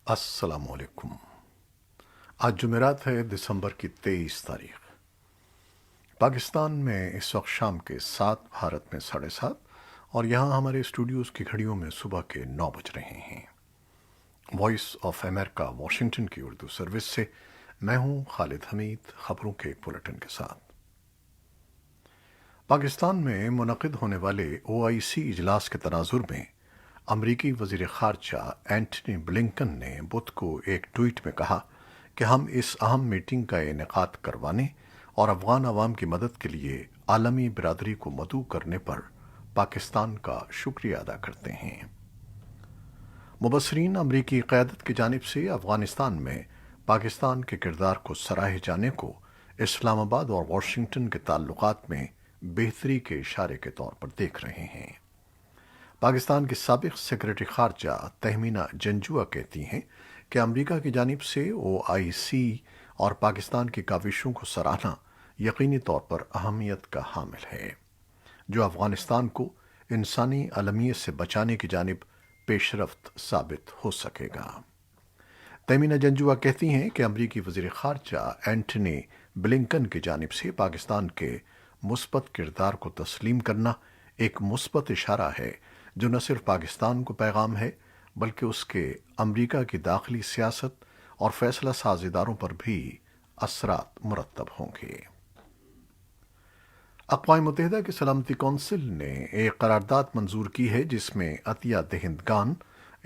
السلام علیکم۔ آج جمعرات ہے، دسمبر کی 23 تاریخ۔ پاکستان میں اس وقت شام کے 7، بھارت میں 7:30، اور یہاں ہمارے اسٹوڈیوز کی گھڑیوں میں صبح کے 9 بج رہے ہیں۔ وائس آف امریکہ واشنگٹن کی اردو سروس سے میں ہوں خالد حمید، خبروں کے ایک بلیٹن کے ساتھ۔ پاکستان میں منعقد ہونے والے OIC اجلاس کے تناظر میں امریکی وزیر خارجہ اینٹنی بلنکن نے بدھ کو ایک ٹویٹ میں کہا کہ ہم اس اہم میٹنگ کا انعقاد کروانے اور افغان عوام کی مدد کے لیے عالمی برادری کو مدعو کرنے پر پاکستان کا شکریہ ادا کرتے ہیں۔ مبصرین امریکی قیادت کی جانب سے افغانستان میں پاکستان کے کردار کو سراہے جانے کو اسلام آباد اور واشنگٹن کے تعلقات میں بہتری کے اشارے کے طور پر دیکھ رہے ہیں۔ پاکستان کی سابق سیکرٹری خارجہ تہمینہ جنجوعہ کہتی ہیں کہ امریکہ کی جانب سے OIC اور پاکستان کی کاوشوں کو سراہنا یقینی طور پر اہمیت کا حامل ہے، جو افغانستان کو انسانی المیت سے بچانے کی جانب پیش رفت ثابت ہو سکے گا۔ تہمینہ جنجوعہ کہتی ہیں کہ امریکی وزیر خارجہ اینٹنی بلنکن کی جانب سے پاکستان کے مثبت کردار کو تسلیم کرنا ایک مثبت اشارہ ہے جو نہ صرف پاکستان کو پیغام ہے بلکہ اس کے امریکہ کی داخلی سیاست اور فیصلہ ساز اداروں پر بھی اثرات مرتب ہوں گے۔ اقوام متحدہ کی سلامتی کونسل نے ایک قرارداد منظور کی ہے جس میں عطیہ دہندگان،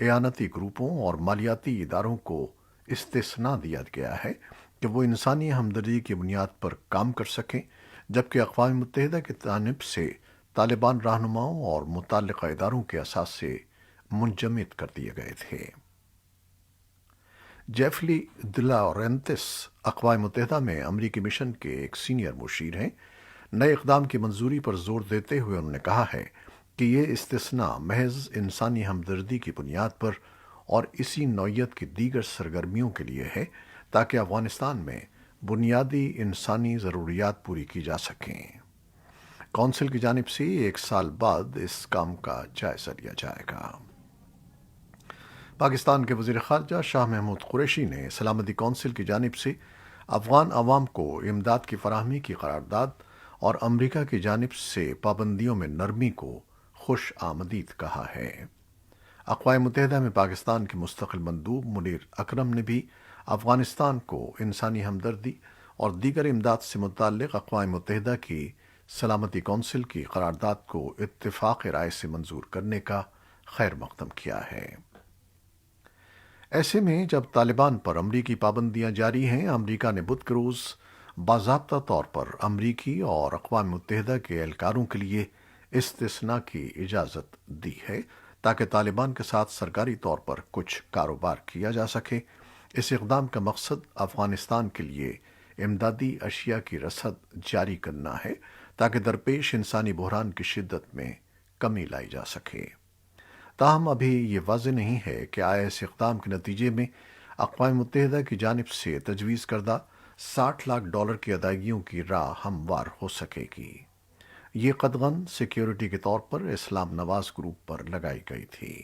اعانتی گروپوں اور مالیاتی اداروں کو استثناء دیا گیا ہے کہ وہ انسانی ہمدردی کی بنیاد پر کام کر سکیں، جبکہ اقوام متحدہ کی جانب سے طالبان رہنماؤں اور متعلقہ اداروں کے اثاثے منجمد کر دیے گئے تھے۔ جیفلی دلارینتس اقوام متحدہ میں امریکی مشن کے ایک سینئر مشیر ہیں۔ نئے اقدام کی منظوری پر زور دیتے ہوئے انہوں نے کہا ہے کہ یہ استثناء محض انسانی ہمدردی کی بنیاد پر اور اسی نوعیت کی دیگر سرگرمیوں کے لیے ہے تاکہ افغانستان میں بنیادی انسانی ضروریات پوری کی جا سکیں۔ کونسل کی جانب سے 1 سال بعد اس کام کا جائزہ لیا جائے گا۔ پاکستان کے وزیر خارجہ شاہ محمود قریشی نے سلامتی کونسل کی جانب سے افغان عوام کو امداد کی فراہمی کی قرارداد اور امریکہ کی جانب سے پابندیوں میں نرمی کو خوش آمدید کہا ہے۔ اقوام متحدہ میں پاکستان کے مستقل مندوب منیر اکرم نے بھی افغانستان کو انسانی ہمدردی اور دیگر امداد سے متعلق اقوام متحدہ کی سلامتی کونسل کی قرارداد کو اتفاق رائے سے منظور کرنے کا خیر مقدم کیا ہے۔ ایسے میں جب طالبان پر امریکی پابندیاں جاری ہیں، امریکہ نے بدھ کے روز باضابطہ طور پر امریکی اور اقوام متحدہ کے اہلکاروں کے لیے استثناء کی اجازت دی ہے تاکہ طالبان کے ساتھ سرکاری طور پر کچھ کاروبار کیا جا سکے۔ اس اقدام کا مقصد افغانستان کے لیے امدادی اشیاء کی رسد جاری کرنا ہے تاکہ درپیش انسانی بحران کی شدت میں کمی لائی جا سکے۔ تاہم ابھی یہ واضح نہیں ہے کہ آیا اس اقدام کے نتیجے میں اقوام متحدہ کی جانب سے تجویز کردہ $60 لاکھ کی ادائیگیوں کی راہ ہموار ہو سکے گی۔ یہ قدغن سیکیورٹی کے طور پر اسلام نواز گروپ پر لگائی گئی تھی۔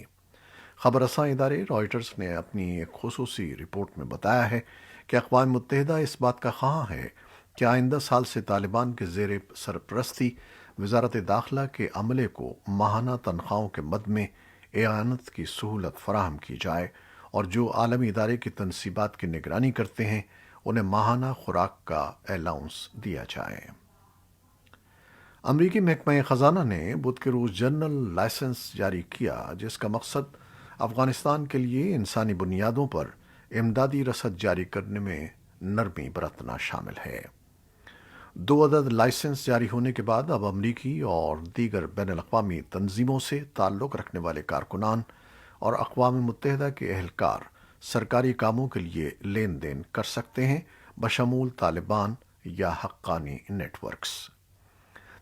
خبر رساں ادارے رائٹرز نے اپنی ایک خصوصی رپورٹ میں بتایا ہے کہ اقوام متحدہ اس بات کا خواہاں ہے کہ آئندہ سال سے طالبان کے زیر سرپرستی وزارت داخلہ کے عملے کو ماہانہ تنخواہوں کے مد میں اعانت کی سہولت فراہم کی جائے اور جو عالمی ادارے کی تنصیبات کی نگرانی کرتے ہیں انہیں ماہانہ خوراک کا الاؤنس دیا جائے۔ امریکی محکمہ خزانہ نے بدھ کے روز جنرل لائسنس جاری کیا جس کا مقصد افغانستان کے لیے انسانی بنیادوں پر امدادی رسد جاری کرنے میں نرمی برتنا شامل ہے۔ 2 عدد لائسنس جاری ہونے کے بعد اب امریکی اور دیگر بین الاقوامی تنظیموں سے تعلق رکھنے والے کارکنان اور اقوام متحدہ کے اہلکار سرکاری کاموں کے لیے لین دین کر سکتے ہیں، بشمول طالبان یا حقانی نیٹ ورکس۔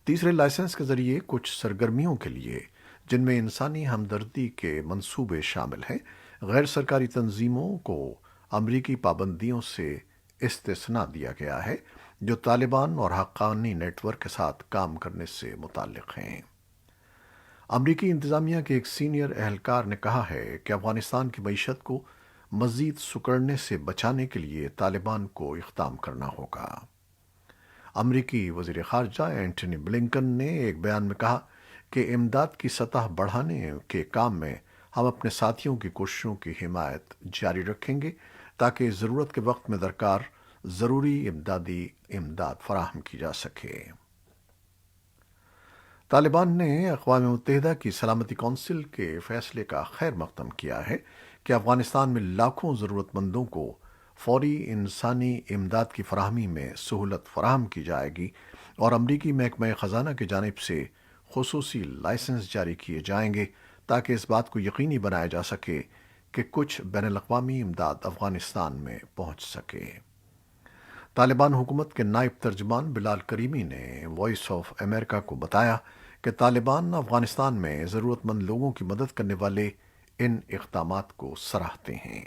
تیسرے لائسنس کے ذریعے کچھ سرگرمیوں کے لیے جن میں انسانی ہمدردی کے منصوبے شامل ہیں، غیر سرکاری تنظیموں کو امریکی پابندیوں سے استثناء دیا گیا ہے جو طالبان اور حقانی نیٹ ورک کے ساتھ کام کرنے سے متعلق ہیں۔ امریکی انتظامیہ کے ایک سینئر اہلکار نے کہا ہے کہ افغانستان کی معیشت کو مزید سکڑنے سے بچانے کے لیے طالبان کو اقدام کرنا ہوگا۔ امریکی وزیر خارجہ اینٹنی بلنکن نے ایک بیان میں کہا کہ امداد کی سطح بڑھانے کے کام میں ہم اپنے ساتھیوں کی کوششوں کی حمایت جاری رکھیں گے تاکہ ضرورت کے وقت میں درکار ضروری امدادی امداد فراہم کی جا سکے۔ طالبان نے اقوام متحدہ کی سلامتی کونسل کے فیصلے کا خیر مقدم کیا ہے کہ افغانستان میں لاکھوں ضرورت مندوں کو فوری انسانی امداد کی فراہمی میں سہولت فراہم کی جائے گی، اور امریکی محکمہ خزانہ کی جانب سے خصوصی لائسنس جاری کیے جائیں گے تاکہ اس بات کو یقینی بنایا جا سکے کہ کچھ بین الاقوامی امداد افغانستان میں پہنچ سکے۔ طالبان حکومت کے نائب ترجمان بلال کریمی نے وائس آف امریکہ کو بتایا کہ طالبان افغانستان میں ضرورت مند لوگوں کی مدد کرنے والے ان اقدامات کو سراہتے ہیں۔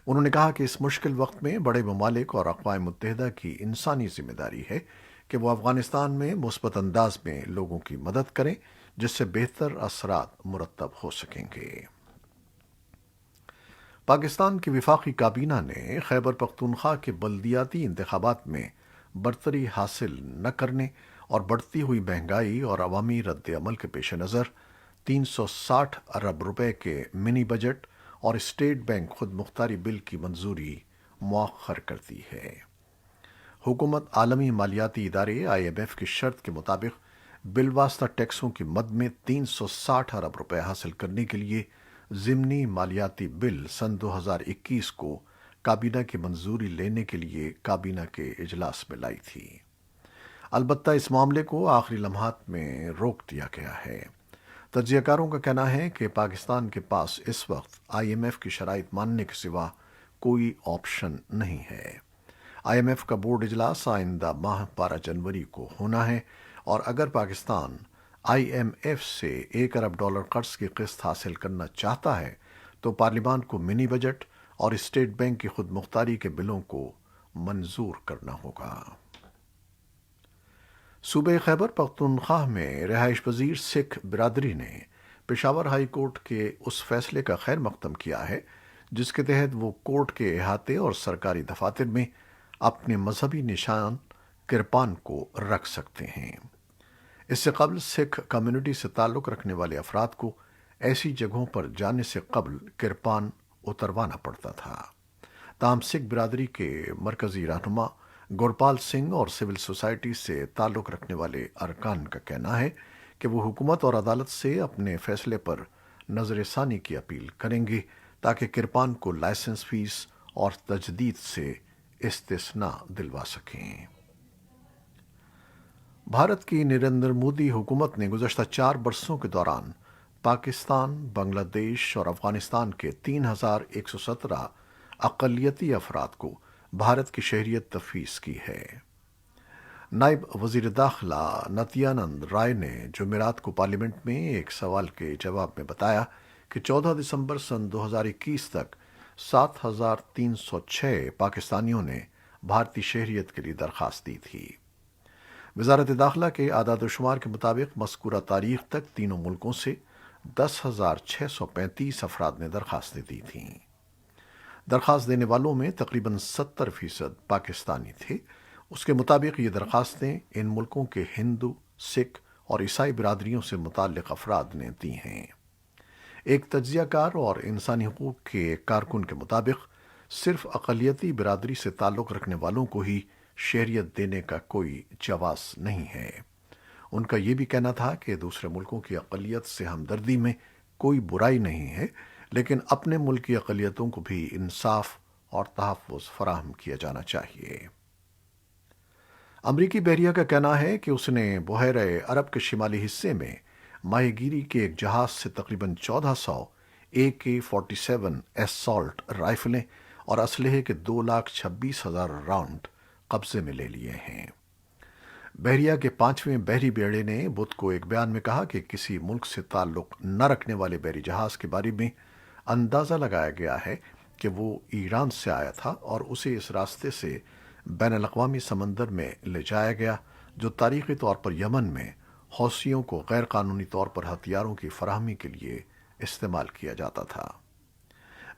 انہوں نے کہا کہ اس مشکل وقت میں بڑے ممالک اور اقوام متحدہ کی انسانی ذمہ داری ہے کہ وہ افغانستان میں مثبت انداز میں لوگوں کی مدد کریں، جس سے بہتر اثرات مرتب ہو سکیں گے۔ پاکستان کی وفاقی کابینہ نے خیبر پختونخوا کے بلدیاتی انتخابات میں برتری حاصل نہ کرنے اور بڑھتی ہوئی مہنگائی اور عوامی رد عمل کے پیش نظر 360 ارب روپے کے منی بجٹ اور اسٹیٹ بینک خود مختاری بل کی منظوری مؤخر کر دی ہے۔ حکومت عالمی مالیاتی ادارے IMF کی شرط کے مطابق بالواسطہ ٹیکسوں کی مد میں 360 ارب روپے حاصل کرنے کے لیے ضمنی مالیاتی بل سن 2021 کو کابینہ کی منظوری لینے کے لیے کابینہ کے اجلاس میں لائی تھی۔ البتہ اس معاملے کو آخری لمحات میں روک دیا گیا ہے۔ تجزیہ کاروں کا کہنا ہے کہ پاکستان کے پاس اس وقت IMF کی شرائط ماننے کے سوا کوئی آپشن نہیں ہے۔ IMF کا بورڈ اجلاس آئندہ ماہ 12 جنوری کو ہونا ہے، اور اگر پاکستان IMF سے $1 ارب قرض کی قسط حاصل کرنا چاہتا ہے تو پارلیمان کو منی بجٹ اور اسٹیٹ بینک کی خود مختاری کے بلوں کو منظور کرنا ہوگا۔ صوبہ خیبر پختونخوا میں رہائش پذیر سکھ برادری نے پشاور ہائی کورٹ کے اس فیصلے کا خیر مقدم کیا ہے جس کے تحت وہ کورٹ کے احاطے اور سرکاری دفاتر میں اپنے مذہبی نشان کرپان کو رکھ سکتے ہیں۔ اس سے قبل سکھ کمیونٹی سے تعلق رکھنے والے افراد کو ایسی جگہوں پر جانے سے قبل کرپان اتروانا پڑتا تھا۔ تاہم سکھ برادری کے مرکزی رہنما گورپال سنگھ اور سول سوسائٹی سے تعلق رکھنے والے ارکان کا کہنا ہے کہ وہ حکومت اور عدالت سے اپنے فیصلے پر نظر ثانی کی اپیل کریں گے تاکہ کرپان کو لائسنس فیس اور تجدید سے استثناء دلوا سکیں۔ بھارت کی نریندر مودی حکومت نے گزشتہ 4 برسوں کے دوران پاکستان، بنگلہ دیش اور افغانستان کے 3117 اقلیتی افراد کو بھارت کی شہریت تفویض کی ہے۔ نائب وزیر داخلہ نتیانند رائے نے جمعرات کو پارلیمنٹ میں ایک سوال کے جواب میں بتایا کہ 14 دسمبر سن 2021 تک 7306 پاکستانیوں نے بھارتی شہریت کے لیے درخواست دی تھی۔ وزارت داخلہ کے اعداد و شمار کے مطابق مذکورہ تاریخ تک تینوں ملکوں سے 10,635 افراد نے درخواستیں دی تھیں۔ درخواست دینے والوں میں تقریباً 70% پاکستانی تھے۔ اس کے مطابق یہ درخواستیں ان ملکوں کے ہندو، سکھ اور عیسائی برادریوں سے متعلق افراد نے دی ہیں۔ ایک تجزیہ کار اور انسانی حقوق کے ایک کارکن کے مطابق صرف اقلیتی برادری سے تعلق رکھنے والوں کو ہی شہریت دینے کا کوئی جواز نہیں ہے۔ ان کا یہ بھی کہنا تھا کہ دوسرے ملکوں کی اقلیت سے ہمدردی میں کوئی برائی نہیں ہے، لیکن اپنے ملک کی اقلیتوں کو بھی انصاف اور تحفظ فراہم کیا جانا چاہیے۔ امریکی بحریہ کا کہنا ہے کہ اس نے بحیرہ عرب کے شمالی حصے میں ماہی گیری کے ایک جہاز سے تقریباً 1400 AK-47 ایسالٹ رائفلیں اور اسلحے کے 2,26,000 راؤنڈ قبضے میں لے لیے ہیں۔ بحریہ کے 5ویں بحری بیڑے نے بدھ کو ایک بیان میں کہا کہ کسی ملک سے تعلق نہ رکھنے والے بحری جہاز کے بارے میں اندازہ لگایا گیا ہے کہ وہ ایران سے آیا تھا اور اسے اس راستے سے بین الاقوامی سمندر میں لے جایا گیا جو تاریخی طور پر یمن میں حوثیوں کو غیر قانونی طور پر ہتھیاروں کی فراہمی کے لیے استعمال کیا جاتا تھا۔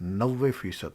90%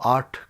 8